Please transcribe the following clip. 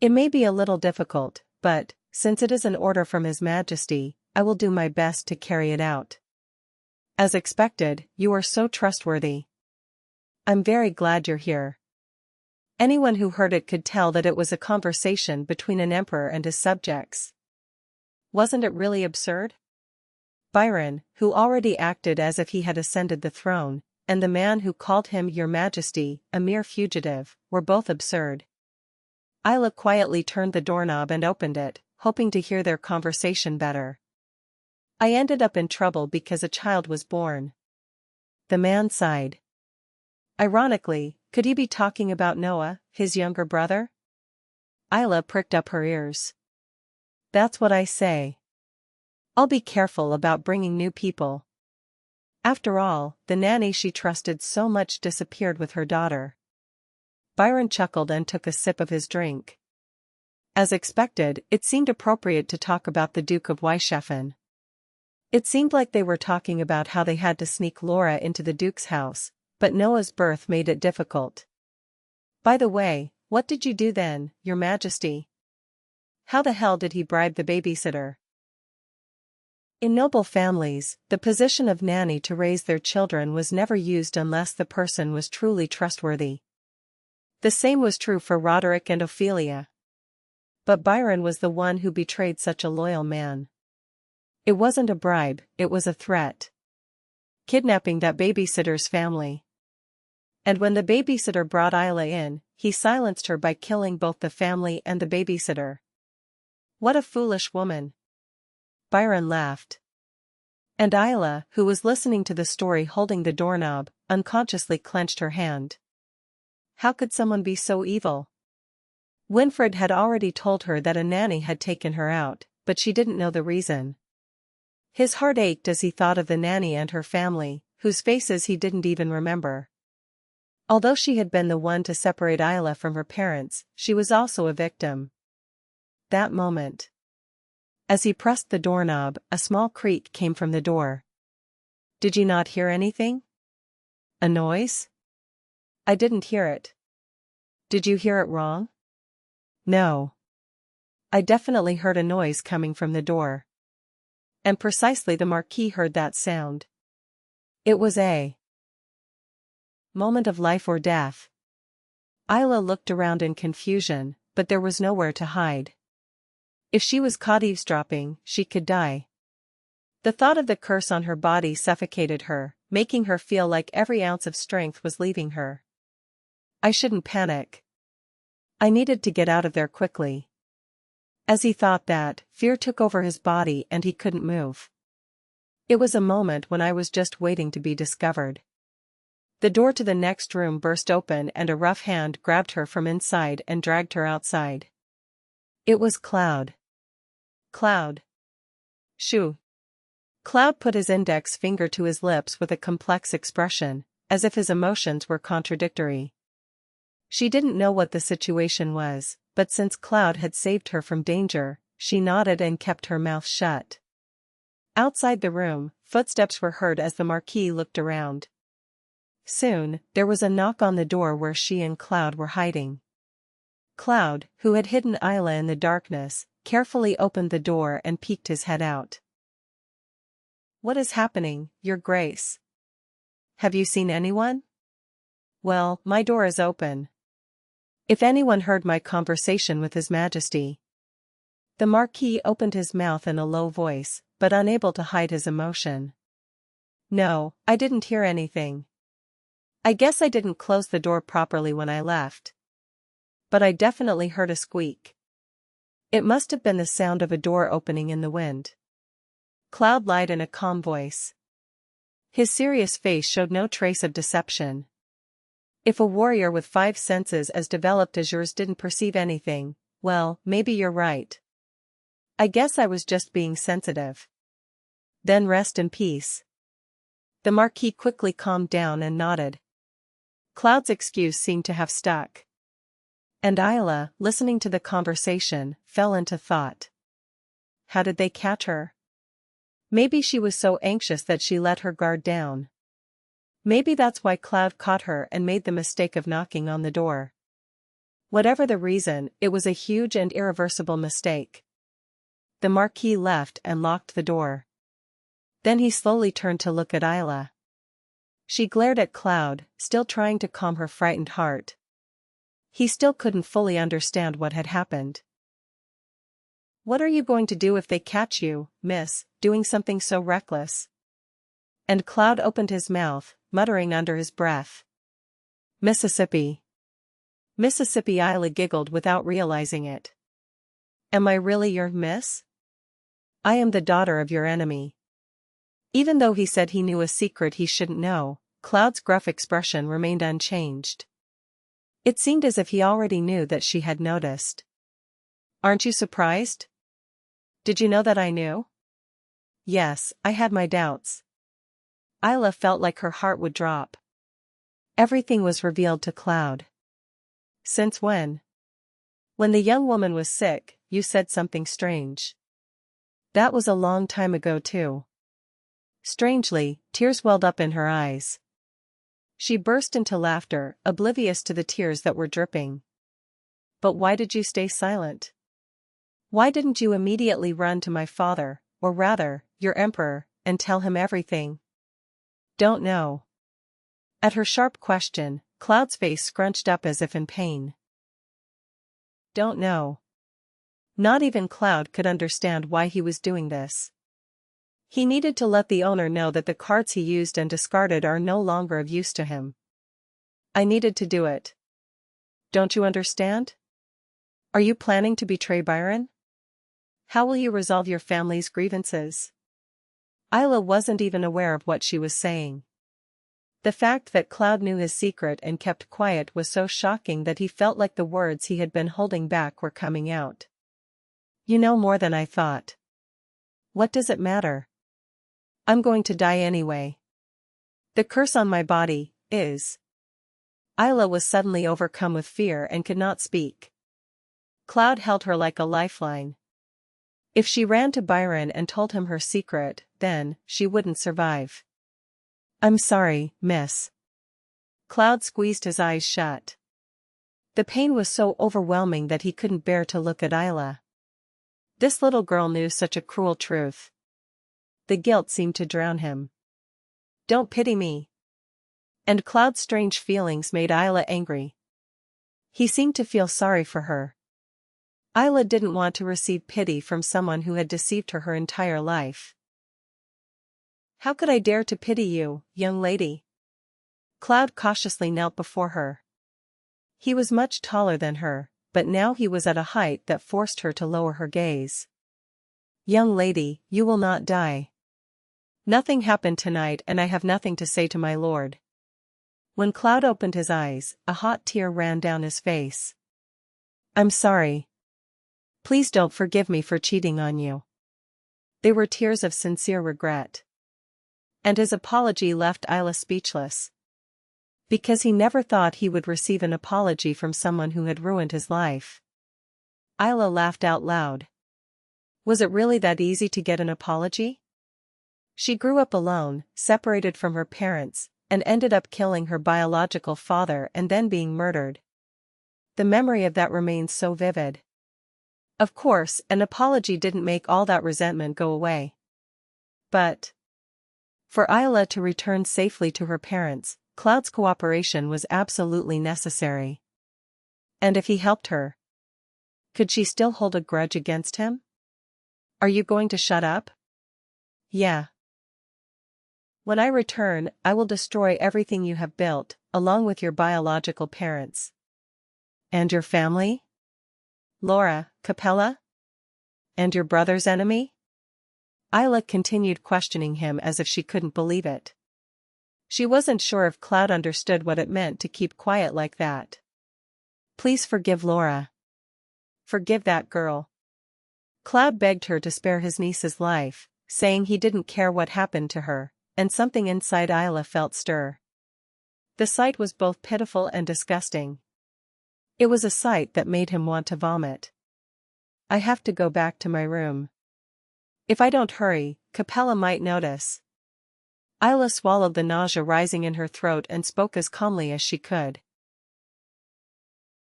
It may be a little difficult, but, since it is an order from His Majesty, I will do my best to carry it out. As expected, you are so trustworthy. I'm very glad you're here. Anyone who heard it could tell that it was a conversation between an emperor and his subjects. Wasn't it really absurd? Byron, who already acted as if he had ascended the throne, and the man who called him Your Majesty, a mere fugitive, were both absurd. Isla quietly turned the doorknob and opened it, hoping to hear their conversation better. I ended up in trouble because a child was born. The man sighed. Ironically, could he be talking about Noah, his younger brother? Isla pricked up her ears. That's what I say. I'll be careful about bringing new people. After all, the nanny she trusted so much disappeared with her daughter. Byron chuckled and took a sip of his drink. As expected, it seemed appropriate to talk about the Duke of Weichschaffen. It seemed like they were talking about how they had to sneak Laura into the Duke's house, but Noah's birth made it difficult. By the way, what did you do then, Your Majesty? How the hell did he bribe the babysitter? In noble families, the position of nanny to raise their children was never used unless the person was truly trustworthy. The same was true for Roderick and Ophelia. But Byron was the one who betrayed such a loyal man. It wasn't a bribe, it was a threat. Kidnapping that babysitter's family. And when the babysitter brought Isla in, he silenced her by killing both the family and the babysitter. What a foolish woman. Byron laughed. And Isla, who was listening to the story holding the doorknob, unconsciously clenched her hand. How could someone be so evil? Winfred had already told her that a nanny had taken her out, but she didn't know the reason. His heart ached as he thought of the nanny and her family, whose faces he didn't even remember. Although she had been the one to separate Isla from her parents, she was also a victim. That moment. As he pressed the doorknob, a small creak came from the door. Did you not hear anything? A noise? I didn't hear it. Did you hear it wrong? No. I definitely heard a noise coming from the door. And precisely the Marquis heard that sound. It was a moment of life or death. Isla looked around in confusion, but there was nowhere to hide. If she was caught eavesdropping, she could die. The thought of the curse on her body suffocated her, making her feel like every ounce of strength was leaving her. I shouldn't panic. I needed to get out of there quickly. As he thought that, fear took over his body and he couldn't move. It was a moment when I was just waiting to be discovered. The door to the next room burst open and a rough hand grabbed her from inside and dragged her outside. It was Cloud. Cloud. Shoo. Cloud put his index finger to his lips with a complex expression, as if his emotions were contradictory. She didn't know what the situation was, but since Cloud had saved her from danger, she nodded and kept her mouth shut. Outside the room, footsteps were heard as the Marquis looked around. Soon, there was a knock on the door where she and Cloud were hiding. Cloud, who had hidden Isla in the darkness, carefully opened the door and peeked his head out. What is happening, Your Grace? Have you seen anyone? Well, my door is open. If anyone heard my conversation with His Majesty. The Marquis opened his mouth in a low voice, but unable to hide his emotion. No, I didn't hear anything. I guess I didn't close the door properly when I left. But I definitely heard a squeak. It must have been the sound of a door opening in the wind. Cloud lied in a calm voice. His serious face showed no trace of deception. If a warrior with 5 senses as developed as yours didn't perceive anything, well, maybe you're right. I guess I was just being sensitive. Then rest in peace. The Marquis quickly calmed down and nodded. Cloud's excuse seemed to have stuck. And Isla, listening to the conversation, fell into thought. How did they catch her? Maybe she was so anxious that she let her guard down. Maybe that's why Cloud caught her and made the mistake of knocking on the door. Whatever the reason, it was a huge and irreversible mistake. The Marquis left and locked the door. Then he slowly turned to look at Isla. She glared at Cloud, still trying to calm her frightened heart. He still couldn't fully understand what had happened. "What are you going to do if they catch you, miss, doing something so reckless?" And Cloud opened his mouth, muttering under his breath. "Mississippi." Mississippi. Isla giggled without realizing it. "Am I really your miss? I am the daughter of your enemy." Even though he said he knew a secret he shouldn't know, Cloud's gruff expression remained unchanged. It seemed as if he already knew that she had noticed. "Aren't you surprised? Did you know that I knew?" "Yes, I had my doubts." Isla felt like her heart would drop. Everything was revealed to Cloud. "Since when?" "When the young woman was sick, you said something strange." "That was a long time ago too." Strangely, tears welled up in her eyes. She burst into laughter, oblivious to the tears that were dripping. "But why did you stay silent? Why didn't you immediately run to my father, or rather, your emperor, and tell him everything?" "Don't know." At her sharp question, Cloud's face scrunched up as if in pain. "Don't know." Not even Cloud could understand why he was doing this. He needed to let the owner know that the cards he used and discarded are no longer of use to him. "I needed to do it. Don't you understand? Are you planning to betray Byron? How will you resolve your family's grievances?" Isla wasn't even aware of what she was saying. The fact that Cloud knew his secret and kept quiet was so shocking that he felt like the words he had been holding back were coming out. "You know more than I thought. What does it matter? I'm going to die anyway. The curse on my body is..." Isla was suddenly overcome with fear and could not speak. Cloud held her like a lifeline. If she ran to Byron and told him her secret, then she wouldn't survive. "I'm sorry, miss." Cloud squeezed his eyes shut. The pain was so overwhelming that he couldn't bear to look at Isla. This little girl knew such a cruel truth. The guilt seemed to drown him. "Don't pity me." And Cloud's strange feelings made Isla angry. He seemed to feel sorry for her. Isla didn't want to receive pity from someone who had deceived her entire life. "How could I dare to pity you, young lady?" Cloud cautiously knelt before her. He was much taller than her, but now he was at a height that forced her to lower her gaze. "Young lady, you will not die. Nothing happened tonight and I have nothing to say to my lord." When Cloud opened his eyes, a hot tear ran down his face. "I'm sorry. Please don't forgive me for cheating on you." They were tears of sincere regret. And his apology left Isla speechless. Because he never thought he would receive an apology from someone who had ruined his life. Isla laughed out loud. Was it really that easy to get an apology? She grew up alone, separated from her parents, and ended up killing her biological father and then being murdered. The memory of that remains so vivid. Of course, an apology didn't make all that resentment go away. But for Isla to return safely to her parents, Cloud's cooperation was absolutely necessary. And if he helped her, could she still hold a grudge against him? "Are you going to shut up?" "Yeah. When I return, I will destroy everything you have built, along with your biological parents." "And your family? Laura, Capella? And your brother's enemy?" Isla continued questioning him as if she couldn't believe it. She wasn't sure if Cloud understood what it meant to keep quiet like that. "Please forgive Laura. Forgive that girl." Cloud begged her to spare his niece's life, saying he didn't care what happened to her, and something inside Isla felt stir. The sight was both pitiful and disgusting. It was a sight that made him want to vomit. "I have to go back to my room. If I don't hurry, Capella might notice." Isla swallowed the nausea rising in her throat and spoke as calmly as she could.